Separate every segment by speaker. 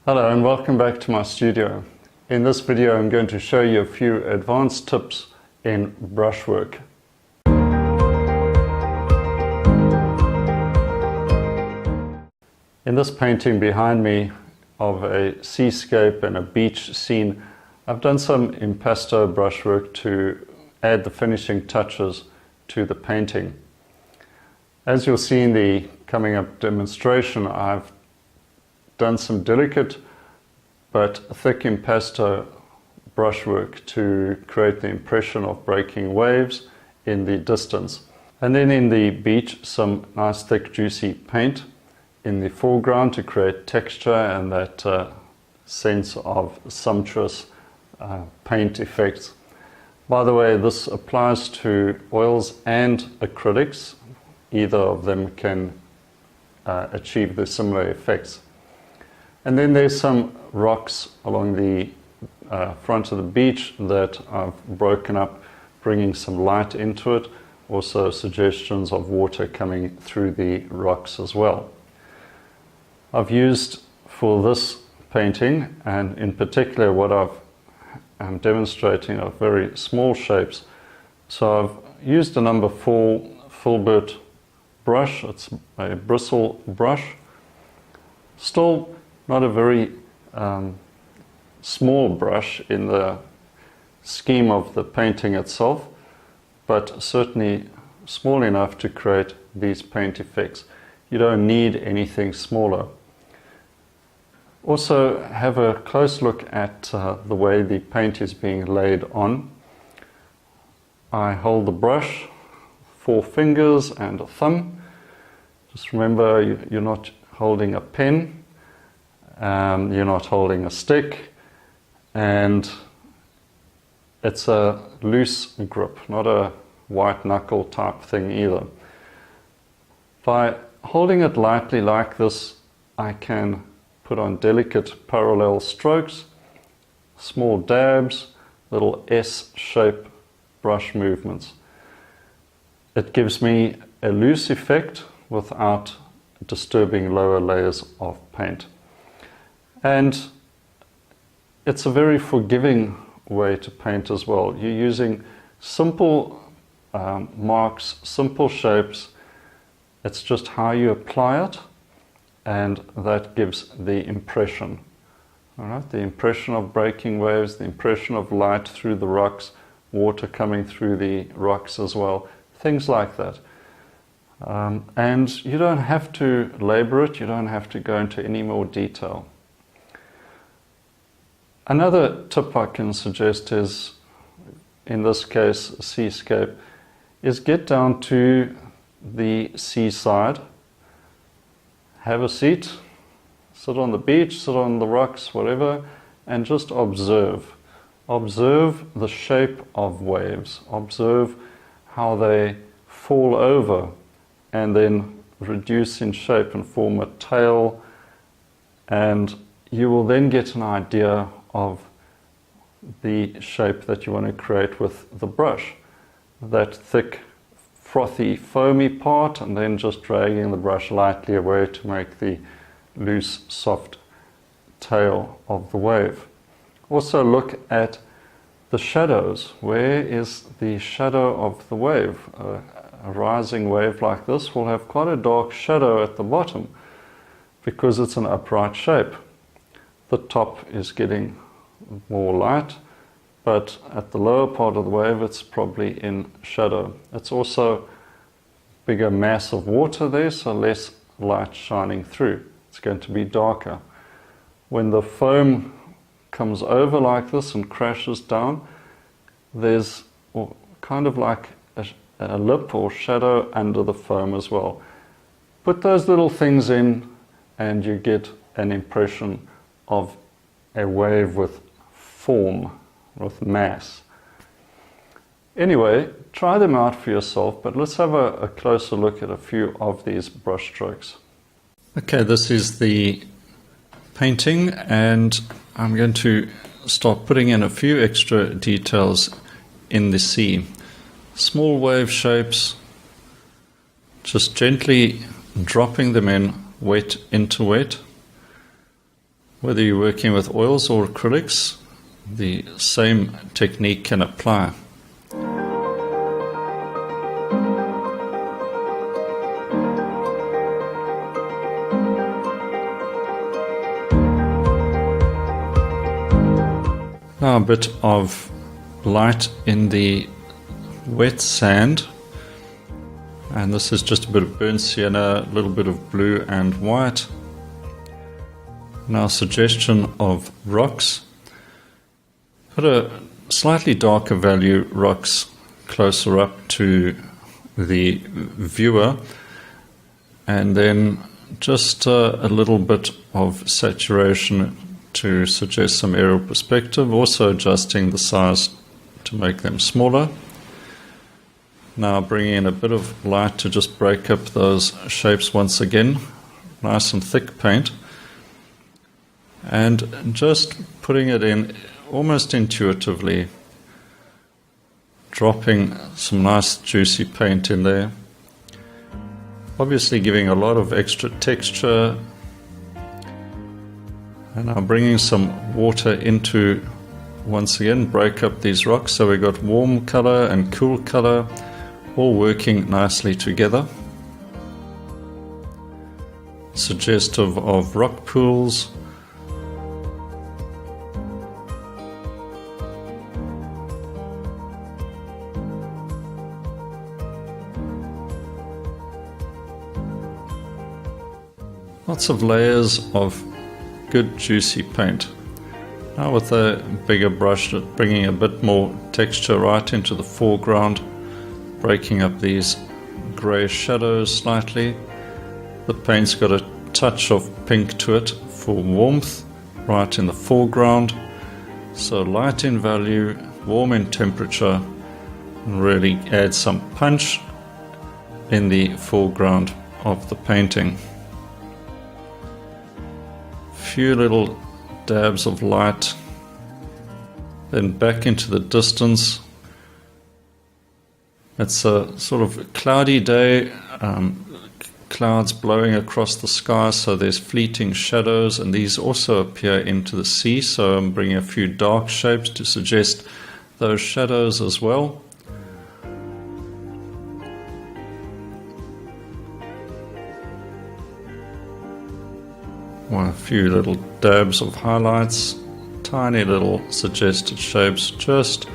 Speaker 1: Hello and welcome back to my studio. In this video I'm going to show you a few advanced tips in brushwork. In this painting behind me of a seascape and a beach scene, I've done some impasto brushwork to add the finishing touches to the painting. As you'll see in the coming up demonstration, I've done some delicate but thick impasto brushwork to create the impression of breaking waves in the distance. And then in the beach, some nice thick juicy paint in the foreground to create texture and that sense of sumptuous paint effects. By the way, this applies to oils and acrylics. Either of them can achieve the similar effects. And then there's some rocks along the front of the beach that I've broken up, bringing some light into it. Also suggestions of water coming through the rocks as well. I've used for this painting, and in particular what I'm demonstrating are very small shapes. So I've used a number 4 filbert brush. It's a bristle brush. Still not a very small brush in the scheme of the painting itself, but certainly small enough to create these paint effects. You don't need anything smaller. Also have a close look at the way the paint is being laid on. I hold the brush, 4 fingers and a thumb. Just remember you're not holding a pen, you're not holding a stick, and it's a loose grip, not a white knuckle type thing either. By holding it lightly like this, I can put on delicate parallel strokes, small dabs, little S-shape brush movements. It gives me a loose effect without disturbing lower layers of paint. And it's a very forgiving way to paint as well. You're using simple marks, simple shapes. It's just how you apply it, and that gives the impression. All right, the impression of breaking waves, the impression of light through the rocks, water coming through the rocks as well, things like that. And you don't have to labor it, you don't have to go into any more detail. Another tip I can suggest is, in this case, seascape, is get down to the seaside, have a seat, sit on the beach, sit on the rocks, whatever, and just observe. Observe the shape of waves. Observe how they fall over and then reduce in shape and form a tail, and you will then get an idea of the shape that you want to create with the brush. That thick, frothy, foamy part, and then just dragging the brush lightly away to make the loose, soft tail of the wave. Also look at the shadows. Where is the shadow of the wave? A rising wave like this will have quite a dark shadow at the bottom because it's an upright shape. The top is getting more light, but at the lower part of the wave it's probably in shadow. It's also bigger mass of water there, so less light shining through. It's going to be darker. When the foam comes over like this and crashes down, there's kind of like a lip or shadow under the foam as well. Put those little things in and you get an impression of a wave with form, with mass. Anyway, try them out for yourself, but let's have a closer look at a few of these brush strokes. Okay, this is the painting, and I'm going to start putting in a few extra details in the sea. Small wave shapes, just gently dropping them in wet into wet. Whether you're working with oils or acrylics, the same technique can apply. Now a bit of light in the wet sand, and this is just a bit of burnt sienna, a little bit of blue and white. Now suggestion of rocks. Put a slightly darker value rocks closer up to the viewer, and then just a little bit of saturation to suggest some aerial perspective, also adjusting the size to make them smaller. Now bringing in a bit of light to just break up those shapes once again, nice and thick paint, and just putting it in almost intuitively, dropping some nice juicy paint in there, obviously giving a lot of extra texture. And now bringing some water into, once again, break up these rocks. So we got warm color and cool color all working nicely together. Suggestive of rock pools. Lots of layers of good juicy paint. Now with a bigger brush, bringing a bit more texture right into the foreground, breaking up these grey shadows slightly. The paint's got a touch of pink to it for warmth right in the foreground. So light in value, warm in temperature, and really add some punch in the foreground of the painting. Few little dabs of light, then back into the distance. It's a sort of cloudy day, clouds blowing across the sky, so there's fleeting shadows, and these also appear into the sea, so I'm bringing a few dark shapes to suggest those shadows as well. A few little dabs of highlights, tiny little suggested shapes, just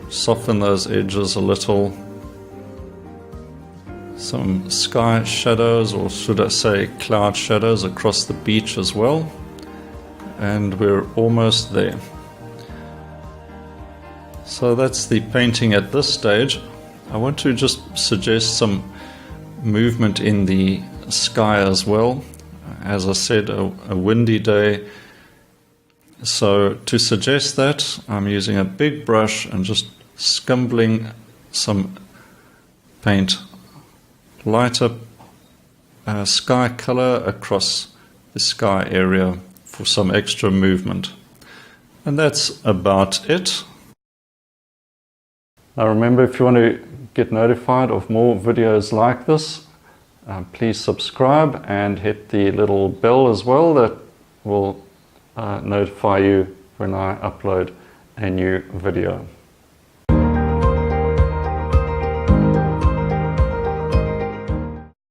Speaker 1: soften those edges a little. Some sky shadows, or should I say cloud shadows, across the beach as well. And we're almost there. So that's the painting at this stage. I want to just suggest some movement in the sky as well. As I said, a windy day. So to suggest that, I'm using a big brush and just scumbling some paint, light up sky color across the sky area for some extra movement. And that's about it. Now remember, if you want to get notified of more videos like this, please subscribe and hit the little bell as well. That will notify you when I upload a new video.